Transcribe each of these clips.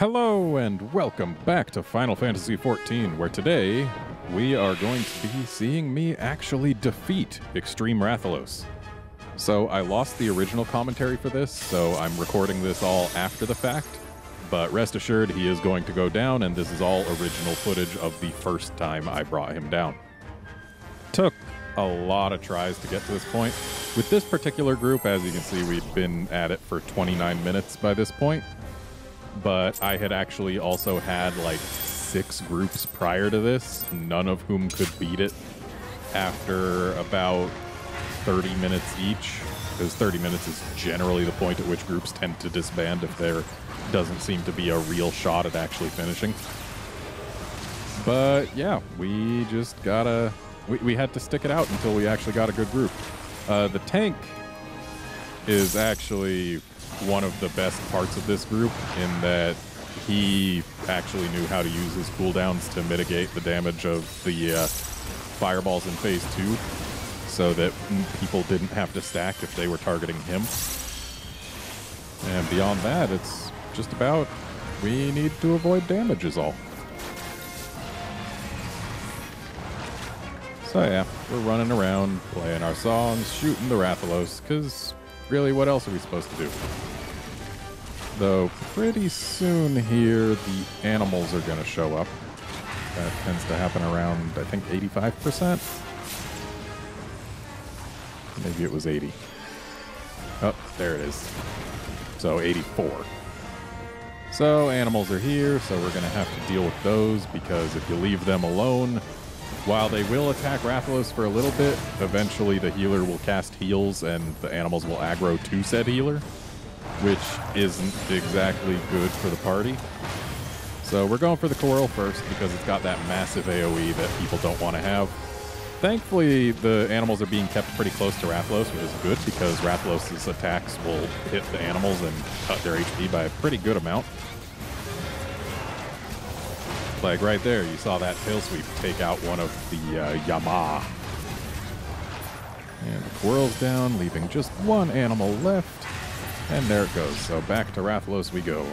Hello and welcome back to Final Fantasy XIV, where today we are going to be seeing me actually defeat Extreme Rathalos. So I lost the original commentary for this, so I'm recording this all after the fact, but rest assured he is going to go down, and this is all original footage of the first time I brought him down. Took a lot of tries to get to this point. With this particular group, as you can see, we've been at it for 29 minutes by this point. But I had actually also had like 6 groups prior to this, none of whom could beat it after about 30 minutes each, because 30 minutes is generally the point at which groups tend to disband if there doesn't seem to be a real shot at actually finishing. But yeah, we just gotta... We had to stick it out until we actually got a good group. The tank is actually one of the best parts of this group in that he actually knew how to use his cooldowns to mitigate the damage of the fireballs in Phase 2 so that people didn't have to stack if they were targeting him. And beyond that, it's just about we need to avoid damage is all. So yeah, we're running around, playing our songs, shooting the Rathalos, because really, what else are we supposed to do? Though pretty soon here, the animals are going to show up. That tends to happen around, I think, 85%? Maybe it was 80. Oh, there it is. So 84. So animals are here, so we're going to have to deal with those, because if you leave them alone, while they will attack Rathalos for a little bit, eventually the healer will cast heals and the animals will aggro to said healer, which isn't exactly good for the party. So we're going for the Coral first because it's got that massive AoE that people don't want to have. Thankfully, the animals are being kept pretty close to Rathalos, which is good because Rathalos' attacks will hit the animals and cut their HP by a pretty good amount. Like right there, you saw that tail sweep take out one of the Yama. And the Coril's down, leaving just one animal left. And there it goes. So back to Rathalos we go.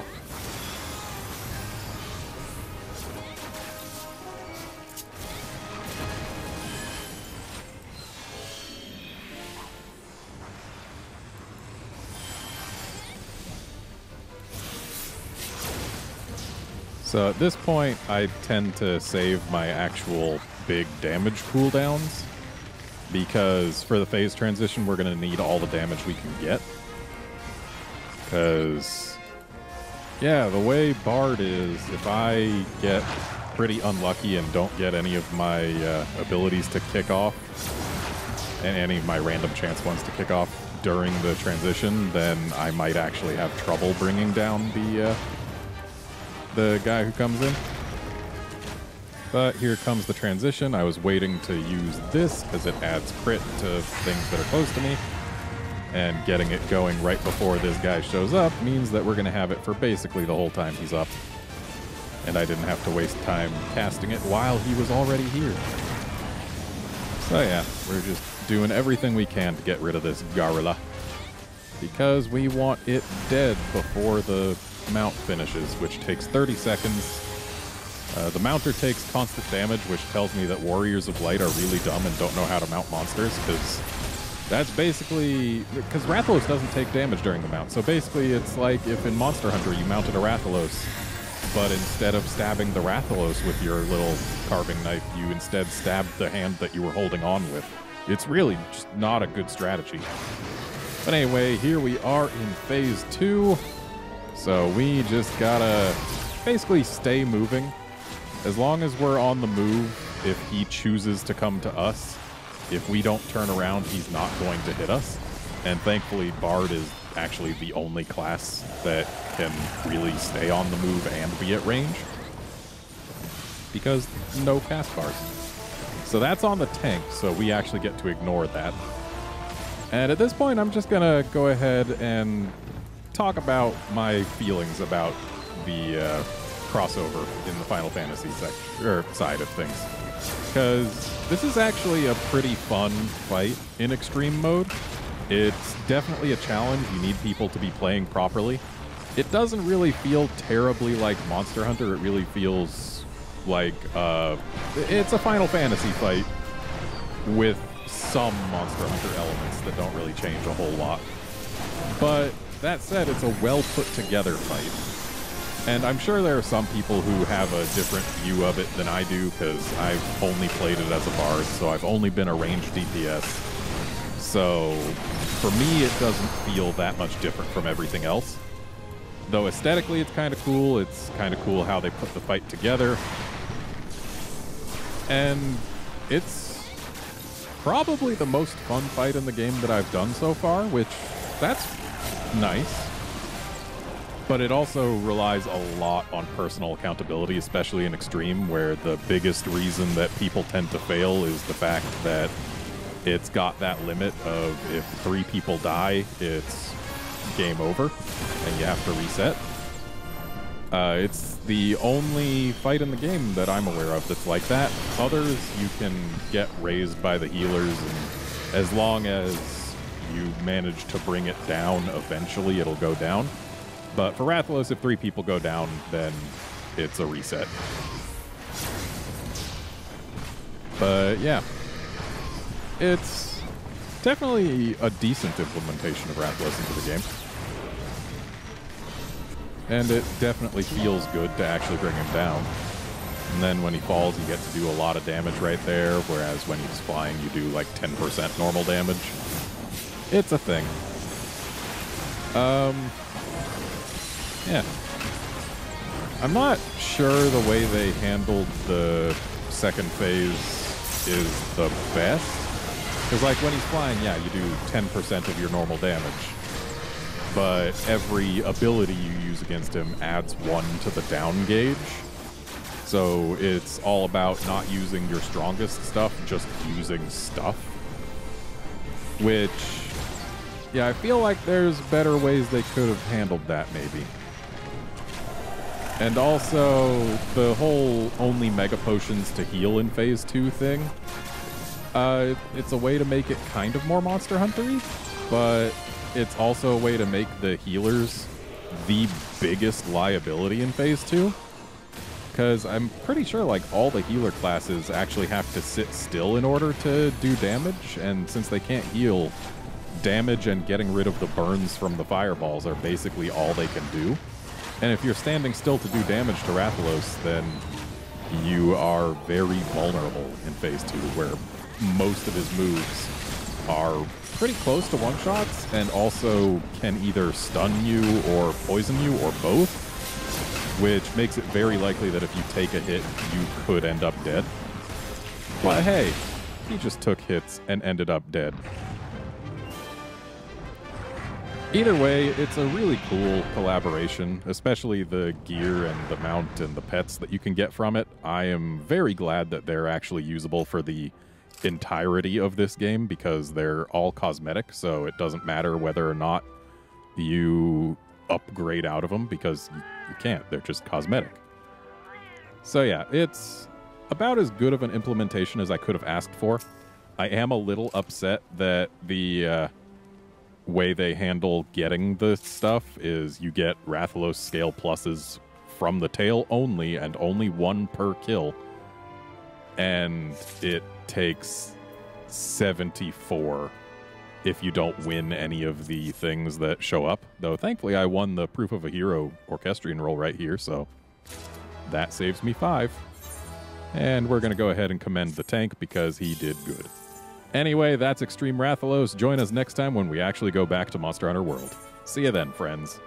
So at this point, I tend to save my actual big damage cooldowns, because for the phase transition, we're going to need all the damage we can get. Because, yeah, the way Bard is, if I get pretty unlucky and don't get any of my abilities to kick off, and any of my random chance ones to kick off during the transition, then I might actually have trouble bringing down the guy who comes in. But here comes the transition. I was waiting to use this because it adds crit to things that are close to me. And getting it going right before this guy shows up means that we're going to have it for basically the whole time he's up. And I didn't have to waste time casting it while he was already here. So yeah, we're just doing everything we can to get rid of this gorilla, because we want it dead before the mount finishes, which takes 30 seconds. The mounter takes constant damage, which tells me that Warriors of Light are really dumb and don't know how to mount monsters, because that's basically... Because Rathalos doesn't take damage during the mount, so basically it's like if in Monster Hunter you mounted a Rathalos, but instead of stabbing the Rathalos with your little carving knife, you instead stabbed the hand that you were holding on with. It's really just not a good strategy. But anyway, here we are in Phase 2. So we just gotta basically stay moving. As long as we're on the move, if he chooses to come to us, if we don't turn around, he's not going to hit us. And thankfully, Bard is actually the only class that can really stay on the move and be at range, because no cast bars. So that's on the tank, so we actually get to ignore that. And at this point, I'm just gonna go ahead and talk about my feelings about the crossover in the Final Fantasy side of things, because this is actually a pretty fun fight in extreme mode. It's definitely a challenge. You need people to be playing properly, it doesn't really feel terribly like Monster Hunter. It really feels like it's a Final Fantasy fight with some Monster Hunter elements that don't really change a whole lot. But that said, it's a well put together fight. And I'm sure there are some people who have a different view of it than I do, because I've only played it as a bard, so I've only been a ranged DPS. So for me, it doesn't feel that much different from everything else. Though aesthetically it's kind of cool. It's kind of cool how they put the fight together. And it's probably the most fun fight in the game that I've done so far, which, that's nice. But it also relies a lot on personal accountability, especially in Extreme, where the biggest reason that people tend to fail is the fact that it's got that limit of if 3 people die, it's game over, and you have to reset. It's the only fight in the game that I'm aware of that's like that. Others, you can get raised by the healers, and as long as you manage to bring it down, eventually it'll go down. But for Rathalos, if 3 people go down, then it's a reset. But yeah, it's definitely a decent implementation of Rathalos into the game. And it definitely feels good to actually bring him down. And then when he falls, you get to do a lot of damage right there, whereas when he's flying, you do like 10% normal damage. It's a thing. Yeah. I'm not sure the way they handled the second phase is the best. Because, like, when he's flying, yeah, you do 10% of your normal damage. But every ability you use against him adds 1 to the down gauge. So it's all about not using your strongest stuff, just using stuff. Which, yeah, I feel like there's better ways they could have handled that, maybe. And also, the whole only Mega Potions to heal in Phase 2 thing, it's a way to make it kind of more Monster Hunter-y, but it's also a way to make the healers the biggest liability in Phase 2. Because I'm pretty sure like all the healer classes actually have to sit still in order to do damage, and since they can't heal, damage and getting rid of the burns from the fireballs are basically all they can do. And if you're standing still to do damage to Rathalos, then you are very vulnerable in Phase 2, where most of his moves are pretty close to one-shots and also can either stun you or poison you or both, which makes it very likely that if you take a hit, you could end up dead. But hey, he just took hits and ended up dead. Either way, it's a really cool collaboration, especially the gear and the mount and the pets that you can get from it. I am very glad that they're actually usable for the entirety of this game, because they're all cosmetic, so it doesn't matter whether or not you upgrade out of them, because you can't. They're just cosmetic. So yeah, it's about as good of an implementation as I could have asked for. I am a little upset that the way they handle getting the stuff is you get Rathalos scale pluses from the tail only, and only 1 per kill. And it takes 74 if you don't win any of the things that show up. Though thankfully I won the Proof of a Hero Orchestrion roll right here, so that saves me 5. And we're going to go ahead and commend the tank because he did good. Anyway, that's Extreme Rathalos. Join us next time when we actually go back to Monster Hunter World. See you then, friends.